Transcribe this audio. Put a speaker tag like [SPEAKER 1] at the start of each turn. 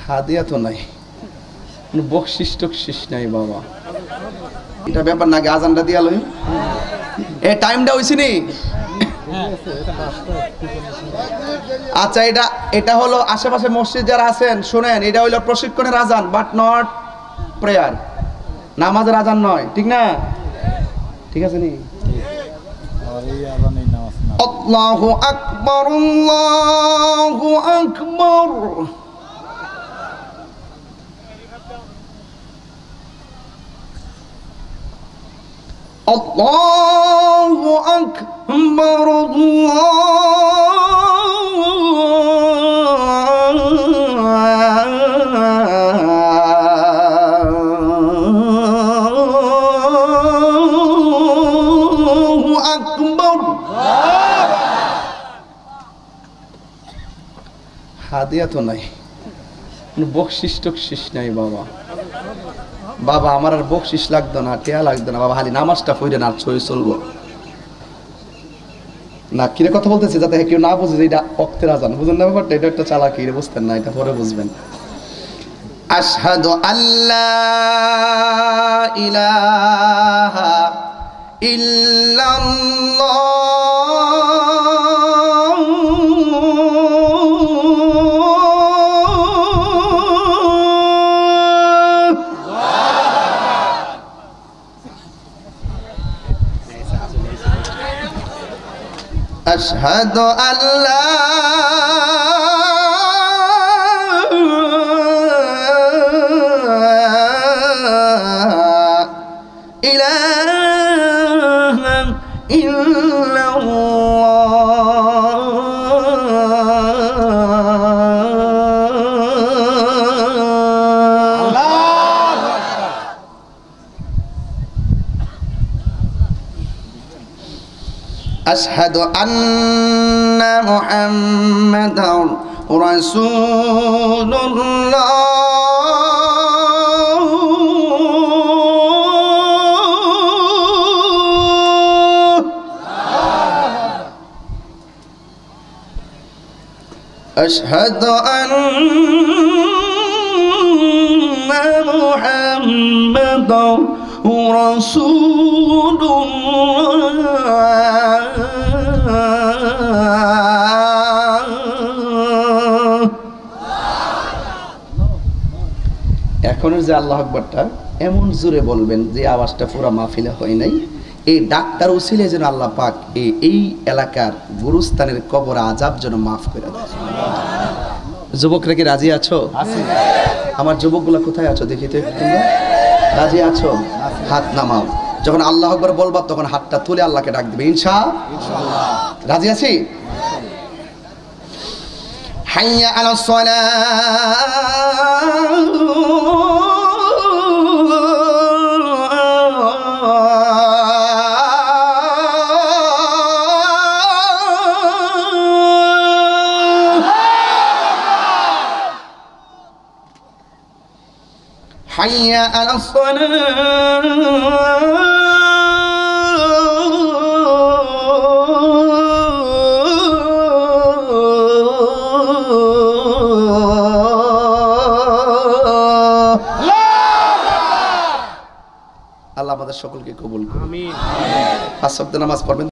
[SPEAKER 1] হাদিয়া তো নাই, বকশিস টকশিস নাই বাবা। এটা ব্যাপার না, আজানটা দিয়া লই। এই টাইমটা হইছে নি? আচ্ছা, এটা হলো আশেপাশে মসজিদ যারা আছেন শুনেন, এটা হইলো প্রশিক্ষণের আজান, বাট নট প্রেয়ার, নামাজের আজান নয়, ঠিক না? ঠিক আছে নি? আল্লাহু আকবার, আল্লাহু আকবার। আল্লাহু আকবার, আল্লাহু আকবার। হাদিয়া তো নাই, বকশিস টকশিস নাই বাবা। বাবা আমার আর বকশিস লাগতো না, টেয়া লাগতো না বাবা, খালি নামাজটা পড়ে না ছয় চলবো না। কিরে কথা বলতেছে যাতে কেউ না বুঝে যে এটা অক্তের আজান, বুঝেন না ব্যাপারটা? এটা একটা চালাকি, এটা বুঝতেন না, এটা পরে বুঝবেন। আশহাদু আল্লা ইলাহা ইল্লাল্লাহ أشهد أن لا إله إلا أشهد أن محمدا رسول الله أشهد أن محمدا رسول الله। এখনের যে আল্লাহু আকবারটা এমন জোরে বলবেন যে আওয়াজটা পুরো মাহফিলে হয় নাই। এই ডাক্তার উসিলে যেন আল্লাহ পাক এই এলাকার গুরুস্থানের কবর আযাব যেন মাফ করে দেয়। যুবকরা কি রাজি আছো? আমার যুবকগুলা কোথায় আছো দেখি তো একটু। রাজি আছো? হাত নামাও। যখন আল্লাহু আকবার বলবা তখন হাতটা তুলে আল্লাহকে ডাক দিবে, ইনশাআল্লাহ। রাজি আছি? হাইয়া আলাস সালাহ, হাইয়া আলাস সালাহ। আল্লাহ আমাদের সকলকে কবুল করুন। আমিন। 5 ওয়াক্ত নামাজ পড়বেন।